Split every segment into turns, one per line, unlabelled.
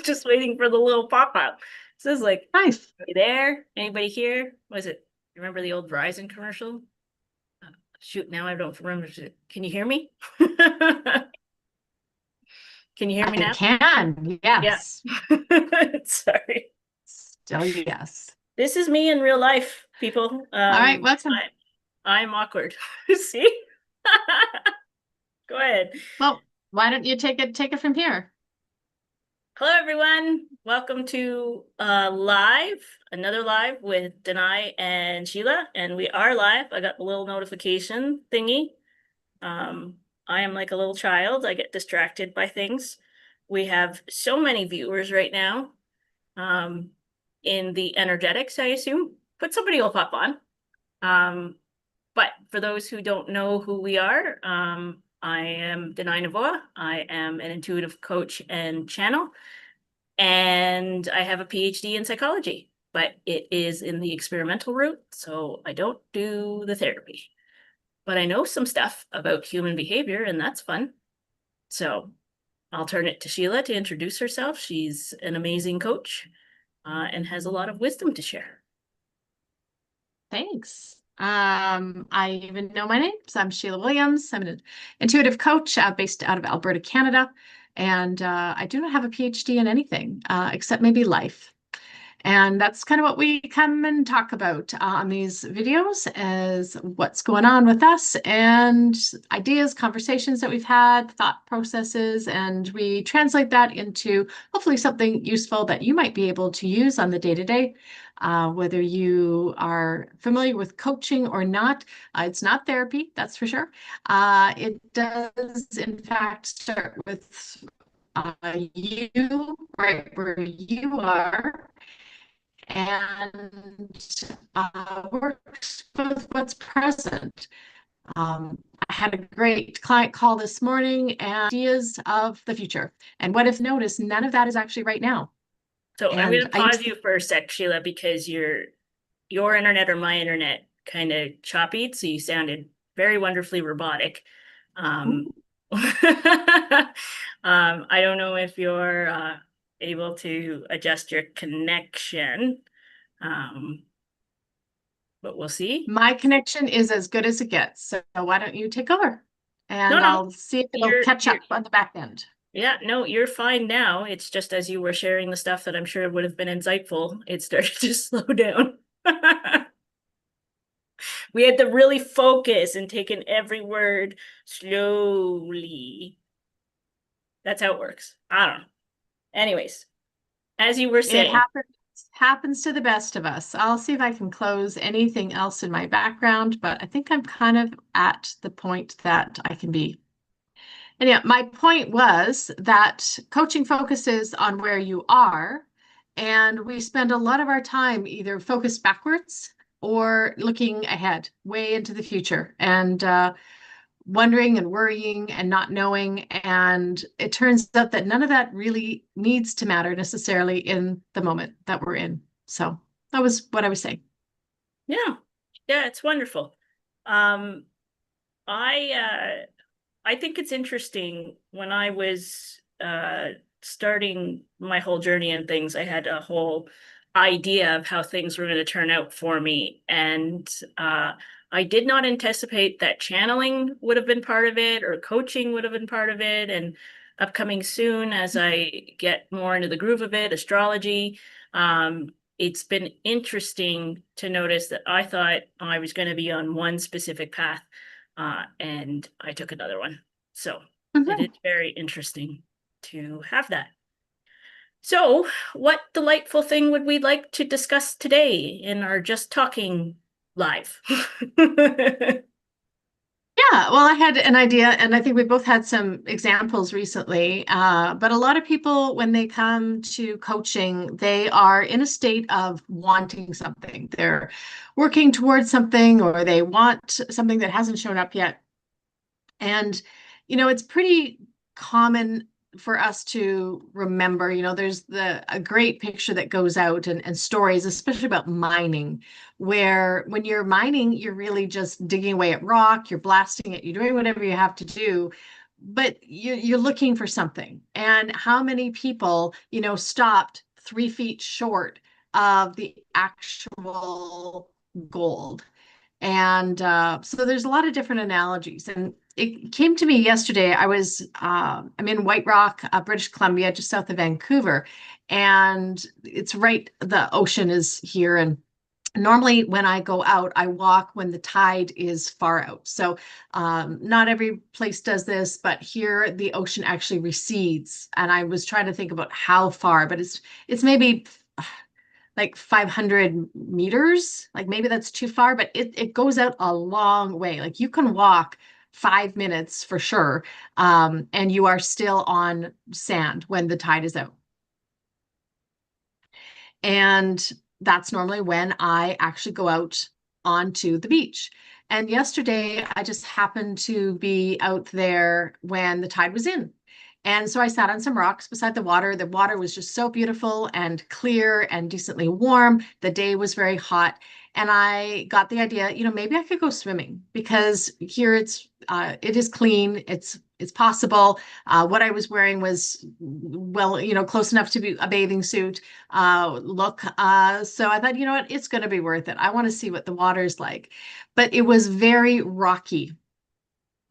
was just waiting for the little pop-up. So I was like,
Nice.
"Are you there? Anybody here?" Was it? Remember the old Verizon commercial? Shoot, now I don't remember. Can you hear me? Can you hear me
I
now?
can.
Yeah.
Yes.
Sorry.
Still yes.
This is me in real life, people.
All right, welcome.
I'm awkward. See? Go ahead.
Well, why don't you take it from here?
Hello, everyone. Welcome to another live with Danay and Sheila, and we are live. I got the little notification thingy. I am like a little child. I get distracted by things. We have so many viewers right now. In the energetics, I assume, but somebody will pop on. But for those who don't know who we are, I am Danay Novoa. I am an intuitive coach and channel, and I have a PhD in psychology, but it is in the experimental route, so I don't do the therapy. But I know some stuff about human behavior, and that's fun. So I'll turn it to Sheila to introduce herself. She's an amazing coach and has a lot of wisdom to share.
Thanks. I even know my name. So I'm Sheila Williams. I'm an intuitive coach based out of Alberta, Canada. And I do not have a PhD in anything except maybe life. And that's kind of what we come and talk about on these videos is what's going on with us and ideas, conversations that we've had, thought processes, and we translate that into hopefully something useful that you might be able to use on the day-to-day. Whether you are familiar with coaching or not, it's not therapy, that's for sure. It does, in fact, start with you, right where you are, and works with what's present. I had a great client call this morning and ideas of the future. And what if notice none of that is actually right now?
So I'm going
And
to
I
pause you for a sec, Sheila, because your internet or my internet kind of choppy, so you sounded very wonderfully robotic. Um, I don't know if you're able to adjust your connection, um, but we'll see.
my connection is as good as it gets. So why don't you take over?
No,
And
no,
I'll see if it'll catch
you're
up on the back end.
yeah, no, you're fine now. It's just as you were sharing the stuff that I'm sure would have been insightful, it started to slow down. We had to really focus and take in every word slowly. That's how it works. I don't know. Anyways, as you were
It
saying,
happens to the best of us. I'll see if I can close anything else in my background, but I think I'm kind of at the point that I can be. And yeah, my point was that coaching focuses on where you are, and we spend a lot of our time either focused backwards or looking ahead, way into the future, and wondering and worrying and not knowing. And it turns out that none of that really needs to matter necessarily in the moment that we're in. So that was what I was saying.
yeah, yeah, it's wonderful. Um, I think it's interesting when I was starting my whole journey and things, I had a whole idea of how things were going to turn out for me. And I did not anticipate that channeling would have been part of it or coaching would have been part of it. And upcoming soon, as I get more into the groove of it, astrology. It's been interesting to notice that I thought I was going to be on one specific path and I took another one. So it is
Mhm.
very interesting to have that. So, what delightful thing would we like to discuss today in our Just Talking live?
Yeah, well, I had an idea, and I think we both had some examples recently. But a lot of people, when they come to coaching, they are in a state of wanting something. They're working towards something, or they want something that hasn't shown up yet. And, it's pretty common for us to remember, there's a great picture that goes out and stories, especially about mining, where when you're mining, you're really just digging away at rock, you're blasting it, you're doing whatever you have to do. but you're looking for something. And how many people, stopped 3 feet short of the actual gold? And so there's a lot of different analogies. And it came to me yesterday. I'm in White Rock, British Columbia, just south of Vancouver. And it's right, the ocean is here. And normally when I go out, I walk when the tide is far out. So not every place does this, but here the ocean actually recedes. And I was trying to think about how far, but it's maybe like 500 meters. Like maybe that's too far, but it goes out a long way. Like you can walk 5 minutes for sure, and you are still on sand when the tide is out. And that's normally when I actually go out onto the beach. And yesterday, I just happened to be out there when the tide was in. And so I sat on some rocks beside the water. The water was just so beautiful and clear and decently warm. The day was very hot. And I got the idea, maybe I could go swimming because here it is clean. It's possible. What I was wearing was, well, close enough to be a bathing suit look. So I thought, you know what, it's going to be worth it. I want to see what the water's like. But it was very rocky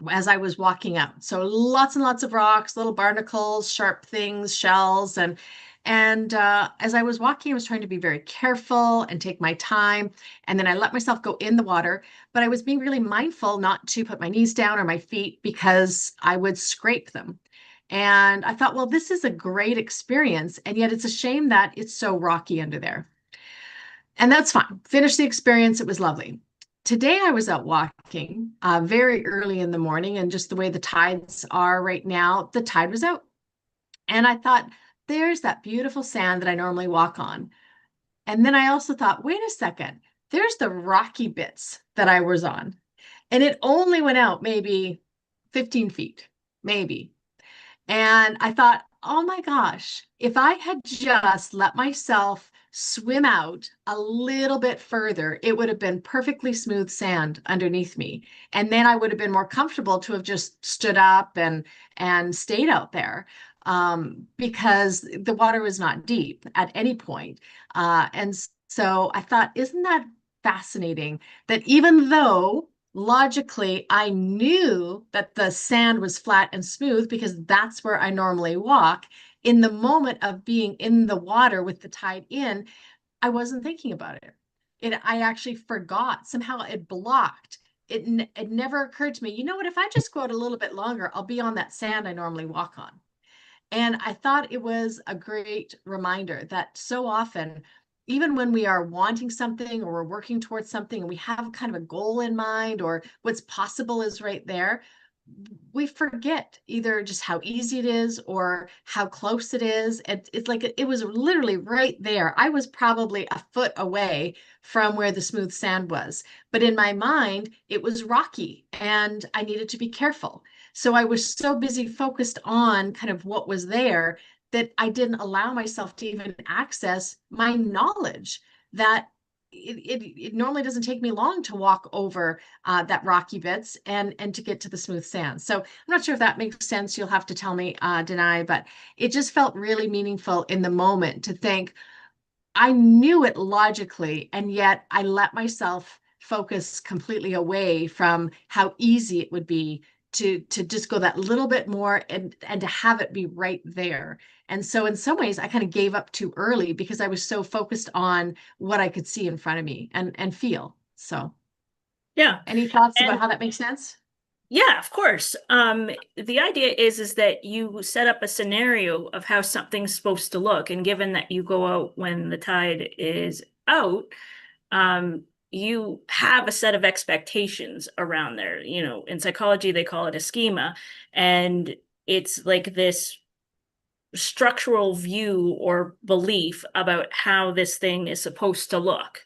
as I was walking out. So lots and lots of rocks, little barnacles, sharp things, shells, and as I was walking, I was trying to be very careful and take my time. And then I let myself go in the water, but I was being really mindful not to put my knees down or my feet because I would scrape them. And I thought, well, this is a great experience. And yet it's a shame that it's so rocky under there. And that's fine. Finished the experience. It was lovely. Today I was out walking very early in the morning, and just the way the tides are right now, the tide was out. And I thought, there's that beautiful sand that I normally walk on. And then I also thought, wait a second, there's the rocky bits that I was on. And it only went out maybe 15 feet, maybe. And I thought, oh my gosh, if I had just let myself swim out a little bit further, it would have been perfectly smooth sand underneath me. And then I would have been more comfortable to have just stood up and stayed out there, because the water was not deep at any point. And so I thought, isn't that fascinating that even though logically, I knew that the sand was flat and smooth because that's where I normally walk. In the moment of being in the water with the tide in, I wasn't thinking about it. I actually forgot. Somehow it blocked. It never occurred to me, you know what, if I just go out a little bit longer, I'll be on that sand I normally walk on. And I thought it was a great reminder that so often, even when we are wanting something or we're working towards something and we have kind of a goal in mind or what's possible is right there, we forget either just how easy it is or how close it is. It's like it was literally right there. I was probably a foot away from where the smooth sand was. But in my mind, it was rocky and I needed to be careful. So I was so busy focused on kind of what was there that I didn't allow myself to even access my knowledge that it normally doesn't take me long to walk over that rocky bits and to get to the smooth sand. So I'm not sure if that makes sense. You'll have to tell me, Danay, but it just felt really meaningful in the moment to think I knew it logically, and yet I let myself focus completely away from how easy it would be to just go that little bit more and to have it be right there. And so in some ways I kind of gave up too early because I was so focused on what I could see in front of me and feel. So
Yeah.
any thoughts about
And
how that makes sense?
yeah, of course. The idea is that you set up a scenario of how something's supposed to look, and given that you go out when the tide is out, you have a set of expectations around there. You know, in psychology, they call it a schema, and it's like this structural view or belief about how this thing is supposed to look.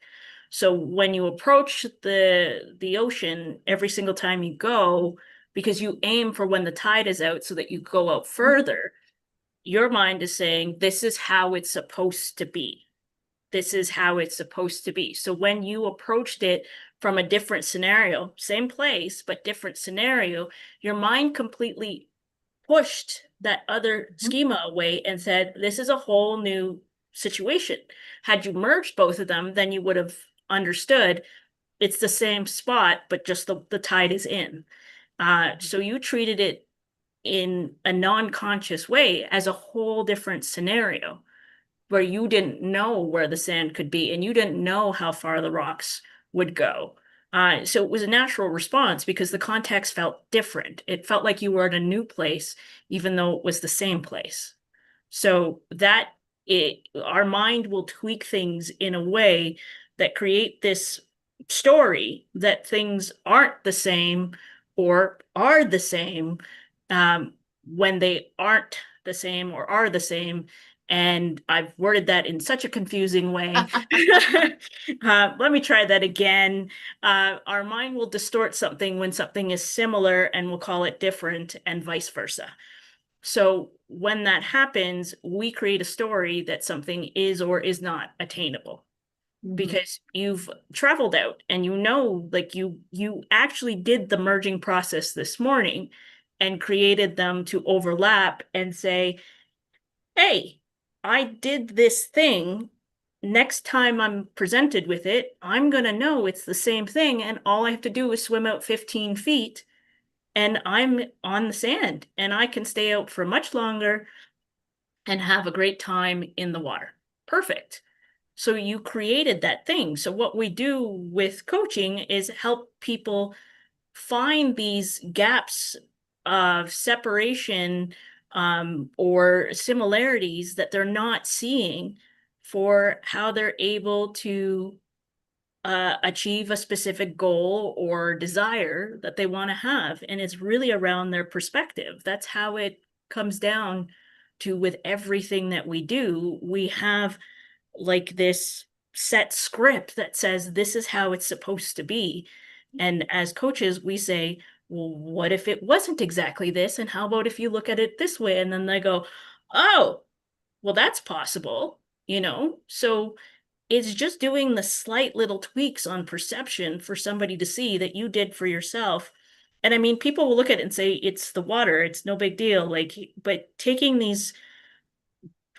So when you approach the ocean every single time you go, because you aim for when the tide is out so that you go out further, your mind is saying, this is how it's supposed to be. This is how it's supposed to be. So when you approached it from a different scenario, same place, but different scenario, your mind completely pushed that other
Mhm.
schema away and said, this is a whole new situation. Had you merged both of them, then you would have understood it's the same spot, but just the tide is in. So you treated it in a non-conscious way as a whole different scenario where you didn't know where the sand could be and you didn't know how far the rocks would go. So it was a natural response because the context felt different. It felt like you were in a new place, even though it was the same place. So that our mind will tweak things in a way that create this story that things aren't the same or are the same when they aren't the same or are the same. And I've worded that in such a confusing way. Let me try that again. Our mind will distort something when something is similar and we'll call it different, and vice versa. So when that happens, we create a story that something is or is not attainable
Mhm.
because you've traveled out and you know, like you actually did the merging process this morning and created them to overlap and say, hey, I did this thing. Next time I'm presented with it, I'm going to know it's the same thing. And all I have to do is swim out 15 feet and I'm on the sand and I can stay out for much longer and have a great time in the water. Perfect. So you created that thing. So what we do with coaching is help people find these gaps of separation or similarities that they're not seeing for how they're able to achieve a specific goal or desire that they want to have. And it's really around their perspective. That's how it comes down to with everything that we do. We have like this set script that says this is how it's supposed to be. And as coaches, we say, well, what if it wasn't exactly this? And how about if you look at it this way? And then they go, oh, well, that's possible, you know? So it's just doing the slight little tweaks on perception for somebody to see that you did for yourself. And I mean, people will look at it and say, it's the water, it's no big deal. Like, but taking these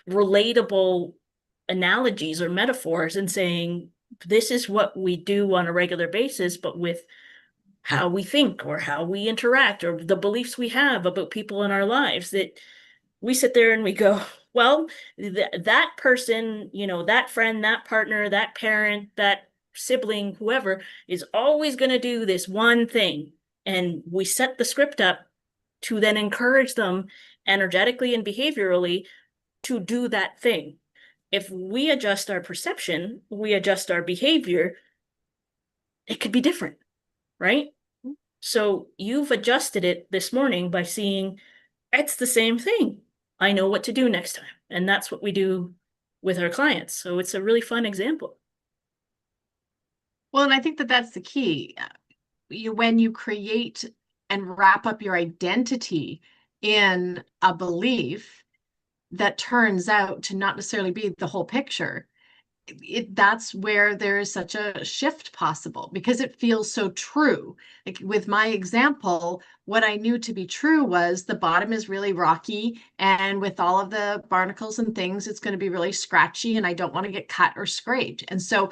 relatable analogies or metaphors and saying, this is what we do on a regular basis, but with how we think or how we interact or the beliefs we have about people in our lives, that we sit there and we go, well, that person, you know, that friend, that partner, that parent, that sibling, whoever is always going to do this one thing. And we set the script up to then encourage them energetically and behaviorally to do that thing. If we adjust our perception, we adjust our behavior, it could be different, right? So you've adjusted it this morning by seeing it's the same thing. I know what to do next time. And that's what we do with our clients. So it's a really fun example.
Well, and I think that that's the key. When you create and wrap up your identity in a belief that turns out to not necessarily be the whole picture, that's where there is such a shift possible because it feels so true. Like with my example, what I knew to be true was the bottom is really rocky, and with all of the barnacles and things, it's going to be really scratchy, and I don't want to get cut or scraped. And so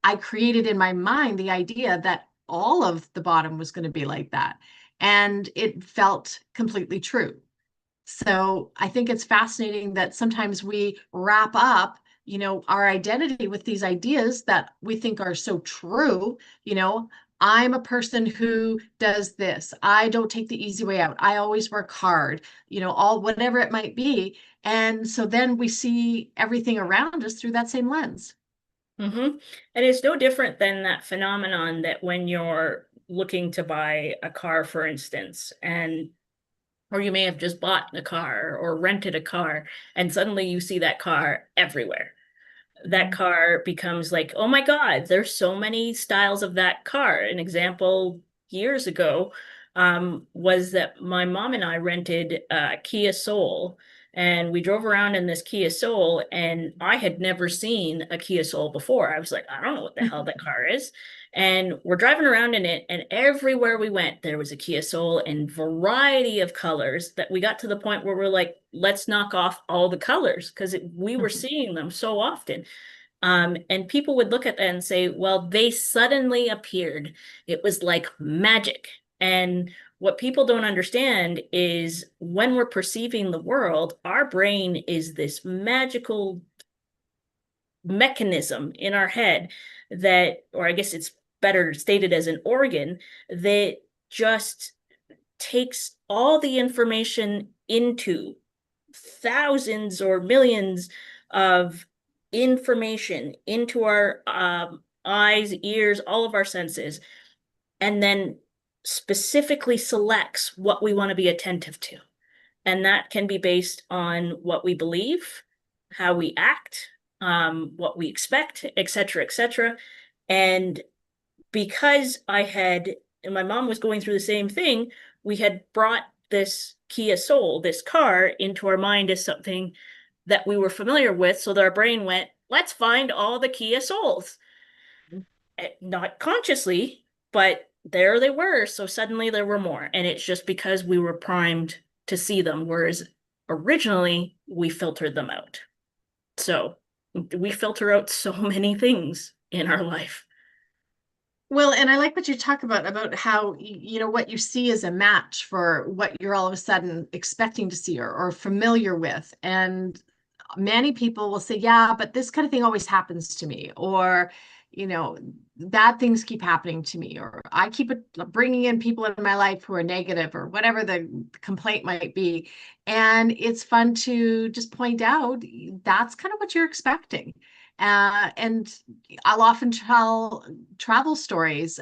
I created in my mind the idea that all of the bottom was going to be like that. And it felt completely true. So I think it's fascinating that sometimes we wrap up, our identity with these ideas that we think are so true. I'm a person who does this. I don't take the easy way out. I always work hard, all whatever it might be. And so then we see everything around us through that same lens.
And it's no different than that phenomenon that when you're looking to buy a car, for instance, and or you may have just bought a car or rented a car, and suddenly you see that car everywhere. That
Mhm.
car becomes like, oh my God, there's so many styles of that car. An example years ago was that my mom and I rented a Kia Soul, and we drove around in this Kia Soul, and I had never seen a Kia Soul before. I was like, I don't know what the hell that car is. And we're driving around in it, and everywhere we went, there was a Kia Soul in variety of colors that we got to the point where we're like, let's knock off all the colors because we were seeing them so often. And people would look at that and say, well, they suddenly appeared. It was like magic. And what people don't understand is when we're perceiving the world, our brain is this magical mechanism in our head that, or I guess it's better stated as an organ, that just takes all the information into thousands or millions of information into our eyes, ears, all of our senses, and then specifically selects what we want to be attentive to. And that can be based on what we believe, how we act, what we expect, et cetera, et cetera. And because and my mom was going through the same thing, we had brought this Kia Soul, this car, into our mind as something that we were familiar with. So that our brain went, let's find all the Kia Souls. Not consciously, but there they were. So suddenly there were more. And it's just because we were primed to see them, whereas originally we filtered them out. So we filter out so many things in our life.
Well, and I like what you talk about how, you know, what you see is a match for what you're all of a sudden expecting to see or familiar with. And many people will say, yeah, but this kind of thing always happens to me, or, you know, bad things keep happening to me, or I keep bringing in people in my life who are negative, or whatever the complaint might be. And it's fun to just point out that's kind of what you're expecting. And I'll often tell travel stories.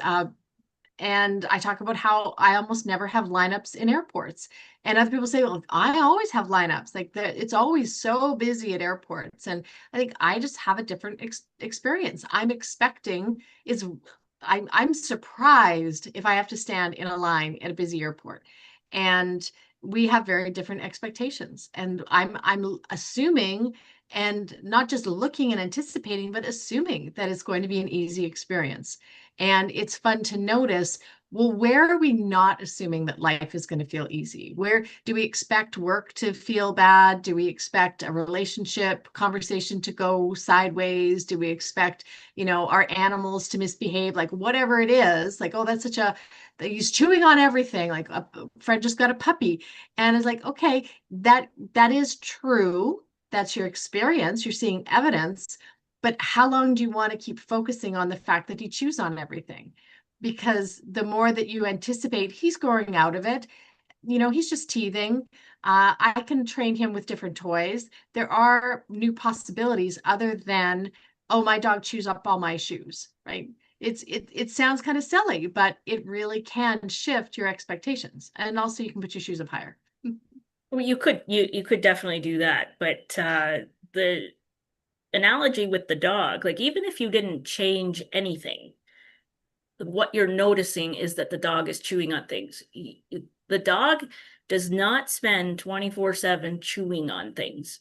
And I talk about how I almost never have lineups in airports. And other people say, well, I always have lineups. Like it's always so busy at airports. And I think I just have a different experience. I'm surprised if I have to stand in a line at a busy airport. And we have very different expectations. And I'm assuming, and not just looking and anticipating, but assuming that it's going to be an easy experience. And it's fun to notice, well, where are we not assuming that life is going to feel easy? Where do we expect work to feel bad? Do we expect a relationship conversation to go sideways? Do we expect, you know, our animals to misbehave? Like whatever it is, like, oh, he's chewing on everything. Like a friend just got a puppy. And it's like, okay, that is true. That's your experience. You're seeing evidence. But how long do you want to keep focusing on the fact that he chews on everything? Because the more that you anticipate he's growing out of it, you know, he's just teething. I can train him with different toys. There are new possibilities other than, oh, my dog chews up all my shoes, right? It sounds kind of silly, but it really can shift your expectations. And also you can put your shoes up higher.
Well, you could definitely do that, but the analogy with the dog, like even if you didn't change anything, what you're noticing is that the dog is chewing on things. The dog does not spend 24/7 chewing on things.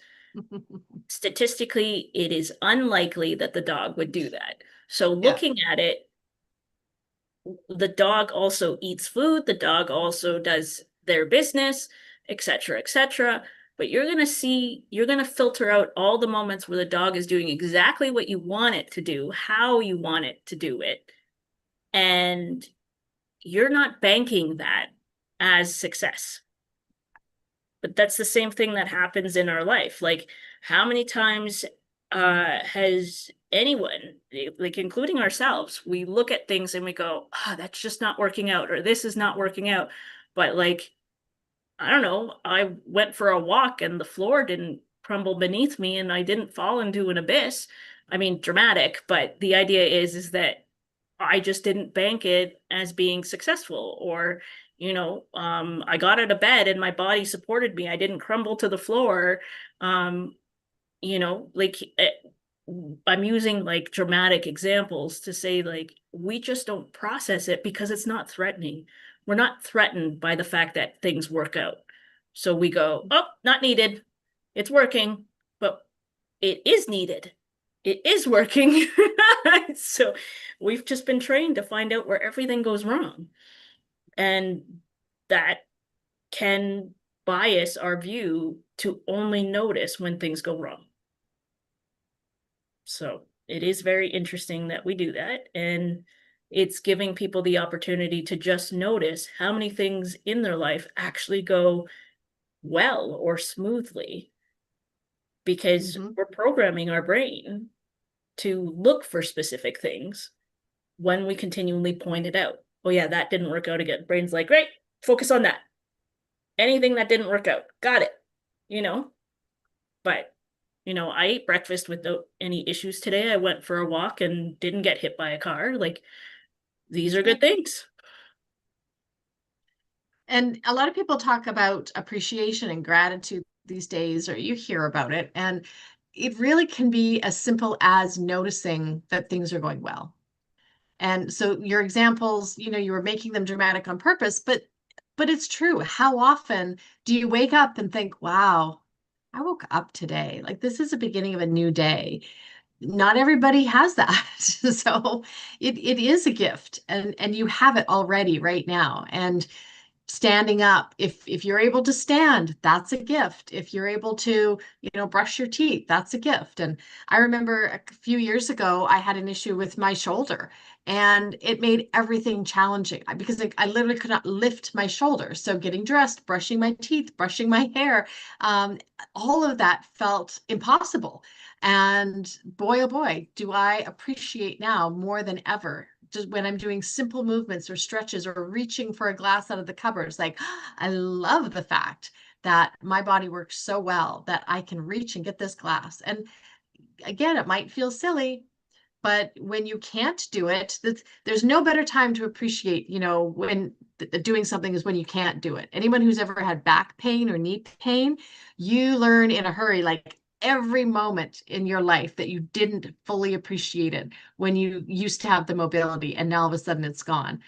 Statistically, it is unlikely that the dog would do that. So
Yeah.
looking at it, the dog also eats food, the dog also does their business, etc., etc. But you're going to filter out all the moments where the dog is doing exactly what you want it to do, how you want it to do it. And you're not banking that as success. But that's the same thing that happens in our life. Like, how many times has anyone, like including ourselves, we look at things and we go, ah, oh, that's just not working out, or this is not working out. But like, I don't know, I went for a walk and the floor didn't crumble beneath me and I didn't fall into an abyss. I mean, dramatic, but the idea is that I just didn't bank it as being successful, or I got out of bed and my body supported me. I didn't crumble to the floor. Like I'm using like dramatic examples to say like we just don't process it because it's not threatening. We're not threatened by the fact that things work out. So we go, oh, not needed. it's working, but it is needed. It is working. So we've just been trained to find out where everything goes wrong. And that can bias our view to only notice when things go wrong. So it is very interesting that we do that. And it's giving people the opportunity to just notice how many things in their life actually go well or smoothly, because
Mhm.
we're programming our brain to look for specific things when we continually point it out. Oh, yeah, that didn't work out again. Brain's like, great, focus on that. Anything that didn't work out, got it, you know? But, I ate breakfast without any issues today. I went for a walk and didn't get hit by a car. Like, these are
Yeah.
good things.
And a lot of people talk about appreciation and gratitude these days, or you hear about it. And it really can be as simple as noticing that things are going well. And so your examples, you were making them dramatic on purpose, but it's true. How often do you wake up and think, wow, I woke up today. Like this is the beginning of a new day. Not everybody has that. So it is a gift and you have it already right now. And standing up, if you're able to stand, that's a gift. If you're able to brush your teeth, that's a gift. And I remember a few years ago I had an issue with my shoulder and it made everything challenging because I literally could not lift my shoulder. So getting dressed, brushing my teeth, brushing my hair, um, all of that felt impossible. And boy, oh boy, do I appreciate now more than ever just when I'm doing simple movements or stretches or reaching for a glass out of the cupboard. It's like, I love the fact that my body works so well that I can reach and get this glass. And again, it might feel silly, but when you can't do it, there's no better time to appreciate, when doing something is when you can't do it. Anyone who's ever had back pain or knee pain, you learn in a hurry, like every moment in your life that you didn't fully appreciate it when you used to have the mobility and now all of a sudden it's gone.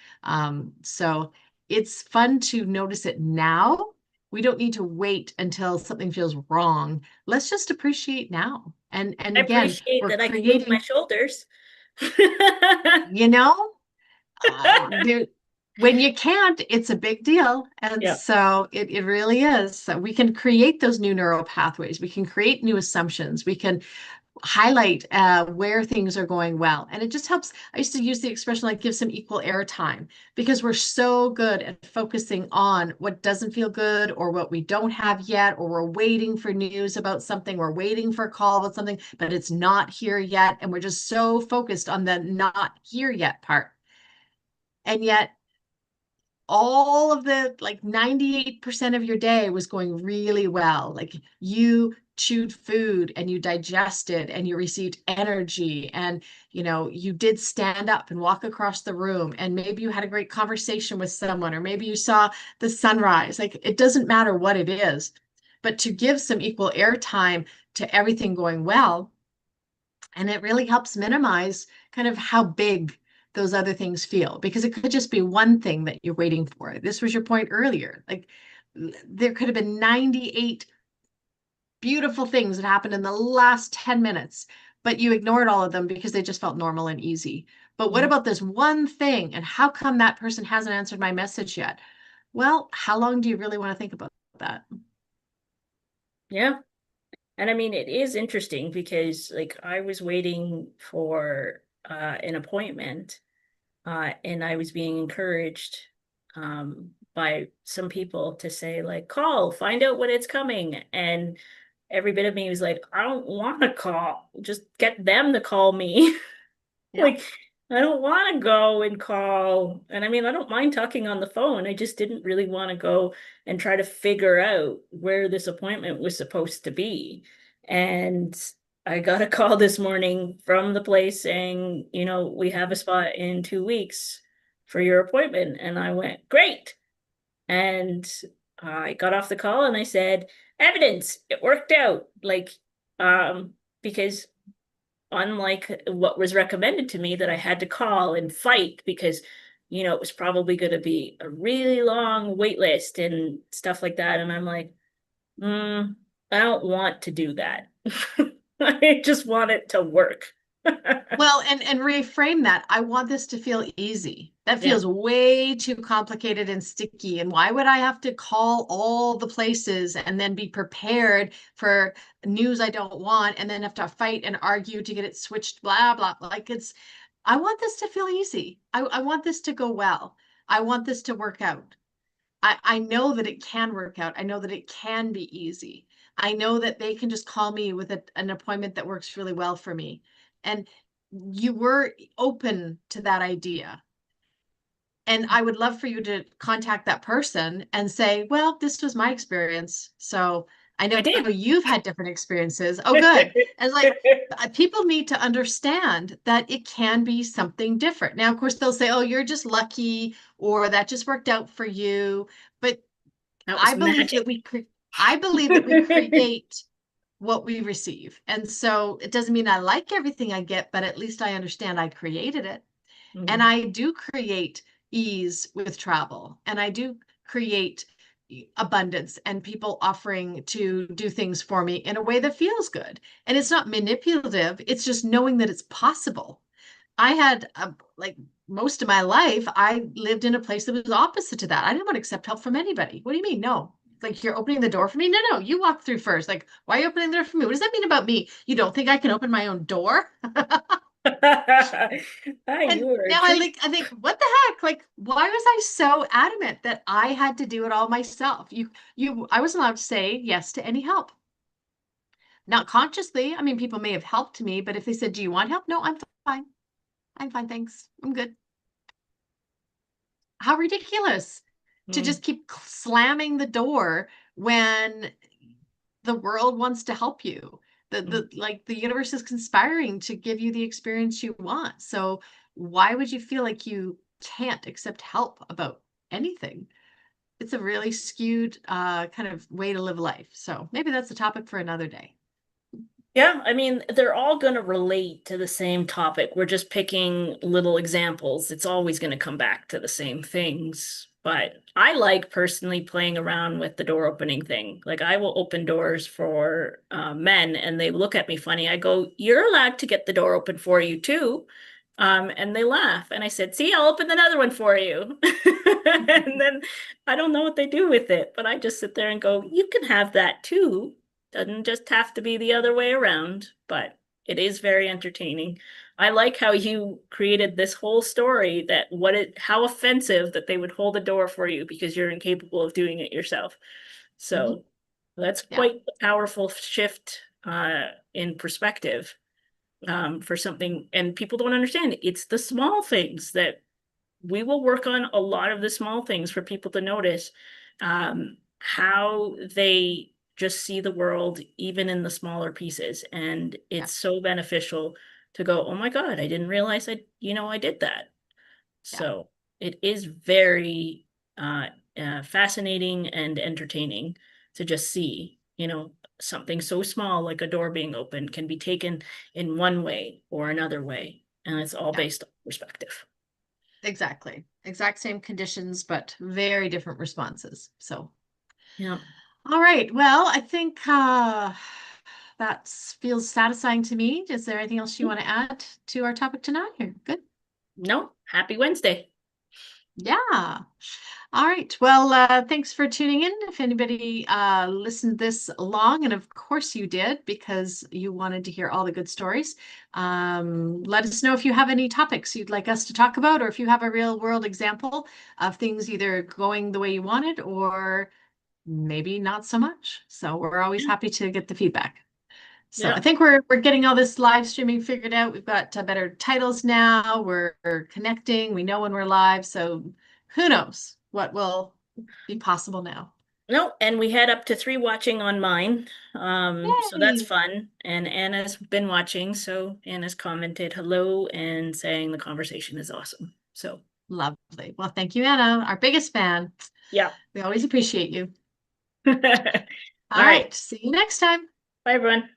So it's fun to notice it now. We don't need to wait until something feels wrong. Let's just appreciate now. And
I
again,
appreciate
we're
that I can move my
creating,
shoulders.
you know, there, when you can't, it's a big deal. And
Yeah.
so it really is. So we can create those new neural pathways. We can create new assumptions. We can highlight where things are going well. And it just helps. I used to use the expression like give some equal airtime because we're so good at focusing on what doesn't feel good or what we don't have yet, or we're waiting for news about something, we're waiting for a call about something, but it's not here yet. And we're just so focused on the not here yet part. And yet all of the like 98% of your day was going really well. Like you chewed food and you digested and you received energy and you did stand up and walk across the room and maybe you had a great conversation with someone or maybe you saw the sunrise. Like it doesn't matter what it is, but to give some equal airtime to everything going well, and it really helps minimize kind of how big those other things feel because it could just be one thing that you're waiting for. This was your point earlier. Like there could have been 98 beautiful things that happened in the last 10 minutes, but you ignored all of them because they just felt normal and easy. But what
Mhm.
about this one thing? And how come that person hasn't answered my message yet? Well, how long do you really want to think about that?
Yeah. And I mean, it is interesting because like I was waiting for an appointment, and I was being encouraged by some people to say like, call, find out when it's coming. And every bit of me was like, I don't want to call. Just get them to call me.
Yeah.
Like, I don't want to go and call. And I mean, I don't mind talking on the phone. I just didn't really want to go and try to figure out where this appointment was supposed to be. And I got a call this morning from the place saying, we have a spot in 2 weeks for your appointment. And I went, great. And I got off the call and I said, evidence, it worked out. Like, because unlike what was recommended to me that I had to call and fight because it was probably going to be a really long wait list and stuff like that. And I'm like, mm. I don't want to do that. I just want it to work.
Well, and reframe that. I want this to feel easy. That
Yeah,
feels way too complicated and sticky. And why would I have to call all the places and then be prepared for news I don't want and then have to fight and argue to get it switched, blah, blah. Like I want this to feel easy. I want this to go well. I want this to work out. I know that it can work out. I know that it can be easy. I know that they can just call me with an appointment that works really well for me. And you were open to that idea. And I would love for you to contact that person and say, well, this was my experience. So I
I
know
did.
you've had different experiences. Oh, good. And like people need to understand that it can be something different. Now, of course, they'll say, oh, you're just lucky or that just worked out for you. But
That was
I believe that
magic.
I believe that we create what we receive. And so it doesn't mean I like everything I get, but at least I understand I created it. And
Mhm.
I do create ease with travel. And I do create abundance and people offering to do things for me in a way that feels good. And it's not manipulative, it's just knowing that it's possible. I had like most of my life, I lived in a place that was opposite to that. I didn't want to accept help from anybody. What do you mean? No. Like you're opening the door for me? No, no, you walk through first. Like, why are you opening the door for me? What does that mean about me? You don't think I can open my own door?
Ah, you
And
were a
now
treat.
I think, what the heck? Like, why was I so adamant that I had to do it all myself? I wasn't allowed to say yes to any help. Not consciously. I mean, people may have helped me, but if they said, "Do you want help?" No, I'm fine. I'm fine, thanks. I'm good. How ridiculous to
Mm,
just keep slamming the door when the world wants to help you.
mm.
The universe is conspiring to give you the experience you want. So why would you feel like you can't accept help about anything? It's a really skewed kind of way to live life. So maybe that's a topic for another day.
Yeah, I mean, they're all going to relate to the same topic. We're just picking little examples. It's always going to come back to the same things. But I like personally playing around with the door opening thing. Like I will open doors for men and they look at me funny. I go, "You're allowed to get the door open for you too." And they laugh. And I said, "See, I'll open another one for you." And then I don't know what they do with it, but I just sit there and go, "You can have that too." Doesn't just have to be the other way around, but it is very entertaining. I like how you created this whole story that how offensive that they would hold the door for you because you're incapable of doing it yourself.
Mhm.
So that's
Yeah,
quite a powerful shift in perspective for something, and people don't understand. It's the small things that we will work on a lot of the small things for people to notice how they just see the world, even in the smaller pieces. And
yeah,
it's so beneficial to go, "Oh my God, I didn't realize I did that."
yeah,
So it is very uh, fascinating and entertaining to just see, something so small like a door being open can be taken in one way or another way. And it's all
yeah.
based on perspective.
Exactly. Exact same conditions, but very different responses. So,
Yeah.
all right. Well, I think that feels satisfying to me. Is there anything else you want to add to our topic tonight here? Good.
No, happy Wednesday.
Yeah. All right. Well, thanks for tuning in. If anybody listened this long, and of course you did because you wanted to hear all the good stories, let us know if you have any topics you'd like us to talk about, or if you have a real world example of things either going the way you wanted or maybe not so much. So we're always
Yeah.
happy to get the feedback. So I
Yeah.
think we're getting all this live streaming figured out. We've got better titles now. We're connecting. We know when we're live. So who knows what will be possible now.
No, and we had up to three watching on mine. So that's
Yay!
fun. And Anna's been watching, so Anna's commented hello and saying the conversation is awesome. So
Lovely. Well, thank you, Anna, our biggest fan.
yeah.
We always appreciate you.
All
All
right.
right. See you next time.
Bye everyone.